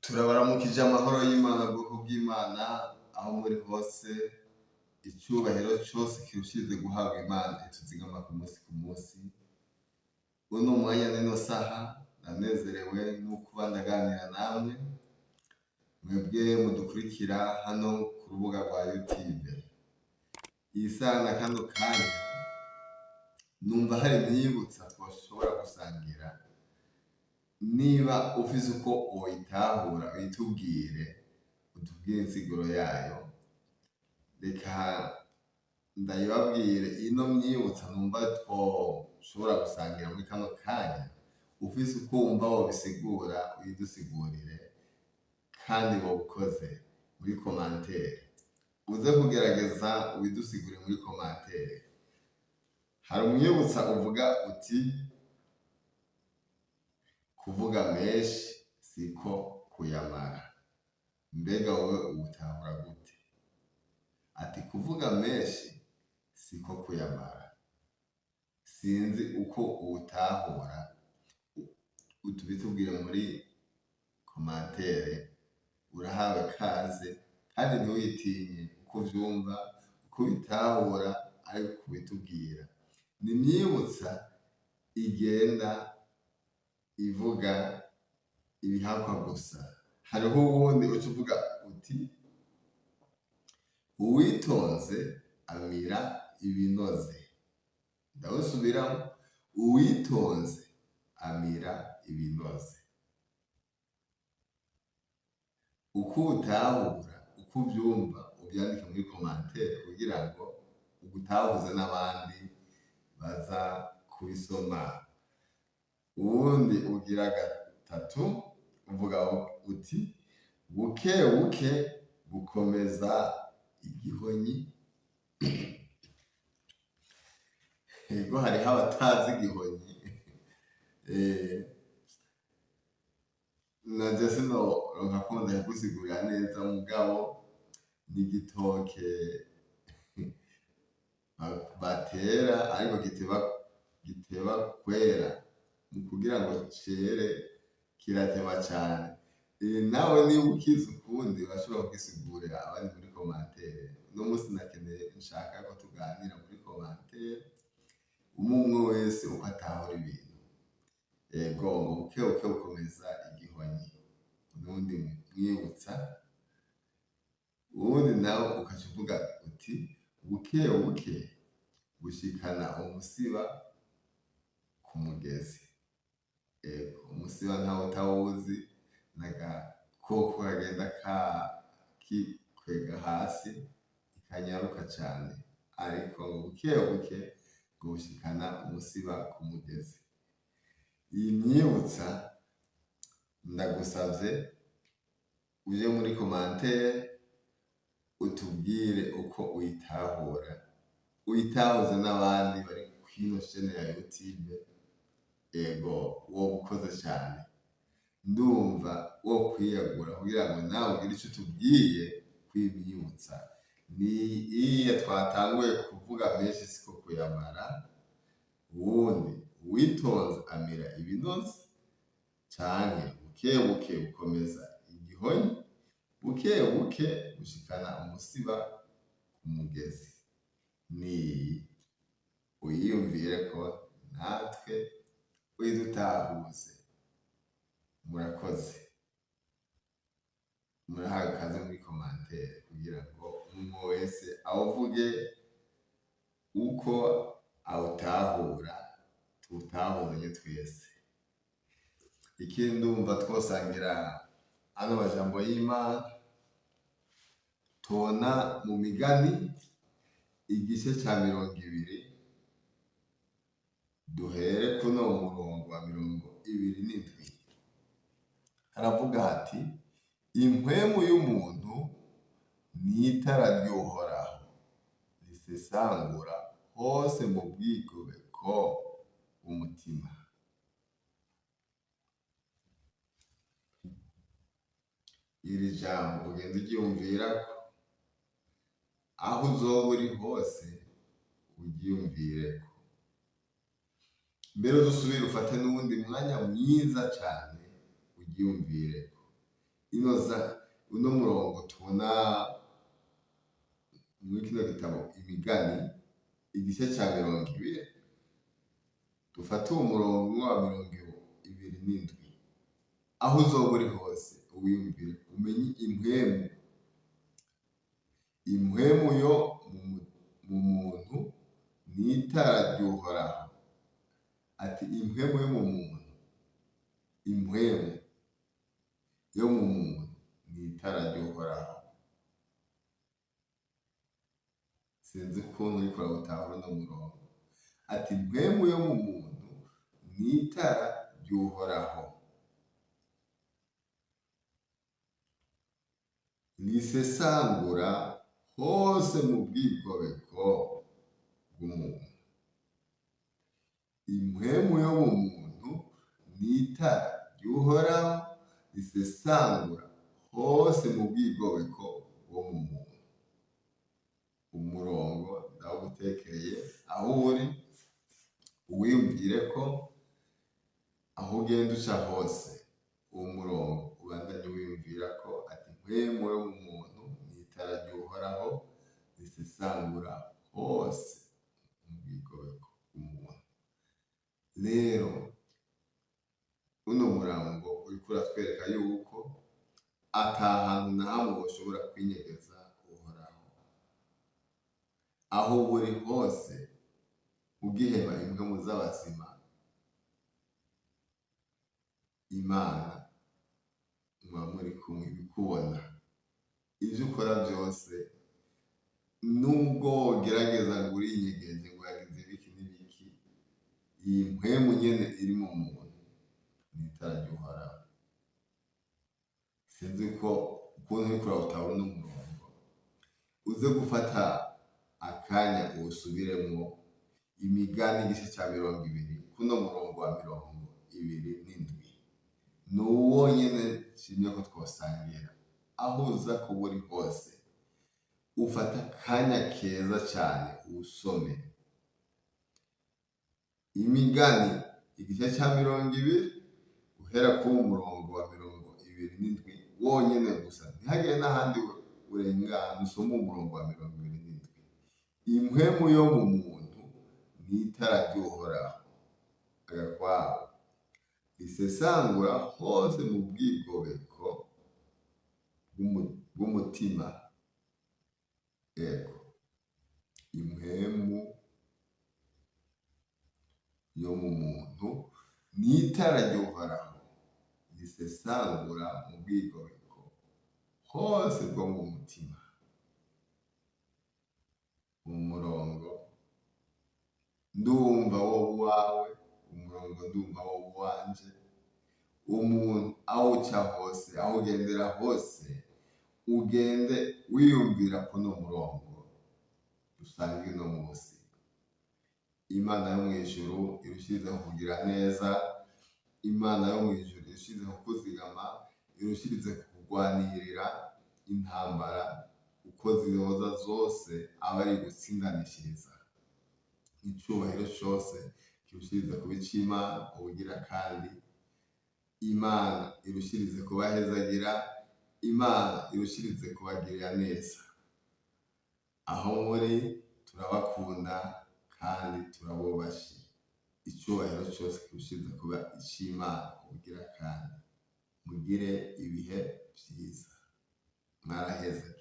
Turabaramukije amahoro y'Imana bwoko bw'Imana aho muri hose icubahiro cose kirushirize guhabwa Imana ituzigama ku musi. Uno mwanya nino saha ndanezerewe nukuba ndaganira namwe mwebwe mudukurikira hano ku rubuga rwa YouTube. Iyi saha na kano kanya numva hari ivyibutsa twoshobora gusangira. Niba ufise uko woyitahura uyitubwire, utubwire insiguro yayo. Reka ndayibabwire ino myibutsa numva twoshobora gusangira muri kano kanya. Ufise uko wumva wobisigura uyidusigurire kandi wobikoze muri commentaire. Uze kugerageza ubidusigure muri commentaire. Hari umwibutsa uvuga uti kuvuga menshi siko kuyamara. Mbega wowe ubutahura gute? Ati kuvuga menshi siko kuyamara. Sinzi uko ubutahura, utubitubwire muri commentaire. Urahawe kaze kandi ntiwitinye uko uvyumva, uko ubitahura ariko kubitubwira. Ni imyibutsa igenda ivuga ibihakwa gusa. Hariho uwundi uca uvuga uti uwitonze amira ibinoze. Ndawusubiramwo, uwitonze amira ibinoze. Uko utahura, uko uvyumva uvyandike muri commentaire kugira ngo ugutahuze n'abandi baza kubisoma. Uwundi ugira gatatu uvuga uti buke buke bukomeza igihonyi. Ego hariho abatazi igihonyi. Naje sinoronka ko ndabigusigurira neza mugabo n'igitoke batera ariko giteba kwera. Kugira ngo cere kirateba cane. Nawe niba ukizi ukundi urashobora kugisigurira abandi muri commentaire. Uno musi nakeneye nshaka ko tuganira muri commentaire, umwe wese uko atahura ibintu. Ego ngo buke buke bukomeza igihonyi. Uwundi mwibutsa. Uwundi nawe ukaca uvuga uti buke buke bushikana umusiba ku mugezi. Umusiba ntawe utawuzi, n'agakoko kagenda kikwega hasi kanyaruka cane, ariko buke buke ngo bushikana umusiba ku mugezi. Iyi myibutsa ndagusavye uje muri commentaire utubwire uko uyitahura, uyitahuze n'abandi bari kwino chaine ya YouTube. Ego woba ukoze cane. Ndumva wo kwiyagura kugira ngo nawe ugire ico utubwiye kw'imyibutsa. Ni iya twatanguye kuvuga menshi siko kuyamara. Uwundi uwitonze amira ibinoze, canke buke buke bukomeza igihonyi, buke buke bushikana umusiba ku mugezi. Ni uyiyumvireko natwe uyidutahuze. Murakoze. Murahawe kaze muri commentaire kugira ngo umwe wese awuvuge uko awutahura, tuwutahuzanye twese. Ikindi ndumva twosangira ano majambo y'Imana tubona mu Migani igice ca 20. Duhere kuno murongo wa 27. Haravuga hati impwemu y'umuntu n'itara ry'Uhoraho risesangura hose mu bwigobeko bw'umutima. Iri jambo ugenda uryumvirako aho uzoba uri hose, uryumvireko. Mbere dusubire ufate n'uwundi mwanya mwiza cane uryumvireko. uno murongo tubona muri kino gitabo Imigani igice ca 20, dufate uwo murongo wa 27, aho uzoba uri hose uwiyumvire umenye impwemu yo mu muntu ni itara ry'Uhoraho. Ati impwemu yo mu muntu, impwemu yo mu muntu ni itara ry'Uhoraho. Sinzi ukuntu uriko urawutahura uno murongo. Ati impwemu yo mu muntu ni itara ry'Uhoraho, risesangura hose mu bwigobeko bw'umuntu. Impwemu yo mu muntu ni itara ry'Uhoraho, risesangura hose mu bwigobeko bwo mu muntu. Umurongo ndawugutekereye aho uri, uwiyumvire ko aho ugenda uca hose uwo murongo ubandanye wiyumvira ko ati impwemu yo mu muntu ni itara ry'Uhoraho, risesangura hose mu bwigobeko bw'umuntu. Rero uno murango uriko uratwereka yuko ata hantu na hamwe woshobora kwinyegeza Uhoraho. Aho uri hose ugihema impwemu z'abazima, Imana muba muri kumwe ibikubona. Ivyo ukora vyose, nubwo wogerageza ngo urinyegeje ngo yagize ibiki n'ibiki, iyi mpwemu nyene iri mu muntu ni itara ry'Uhoraho. Sinzi ko ukuntu uriko urawutahura uno murongo, uze gufata akanya uwusubiremwo Imigani igice ca 20 kuno murongo wa 27. Nuwo nyene nshimye ko twosangira. Aho uza kuba uri hose, ufata akanya keza cane uwusome. Imigani igice ca 20 guhera ku murongo wa 27 wonyene gusa, ntihagire n'ahandi urengana, usome umurongo wa 27. Impwemu yo mu muntu ni itara ry'Uhoraho, agakwabo, risesangura hose mu bwigobeko bw'umutima. Yego, impwemu yo mu muntu ni itara ry'Uhoraho, risesangura mu bwigobeko hose bwo mu mutima. Umurongo ndumva wowe uwawe, umurongo ndumva wowe uwanje. Umuntu aho uca hose, aho ugendera hose, ugende wiyumvira kuno murongo dusangiye uno munsi. Imana yo mw'ijuru irushirizeho kugira neza, Imana yo mw'ijuru irushirizeho kukuzigama, irushirize kukugwanirira intambara uko zizoza zose, aba ari gutsindanishiriza. Icubahiro cose kirushirize kuba ic'Imana ubugira kandi. Imana irushirize kubahezagira, Imana irushirize kubagirira neza. Aho muri turabakunda kandi turabubashe. Icubahiro cose kirushirize kuba ic'Imana ubugira kandi. Mugire ibihe vyiza. Mwaraheze.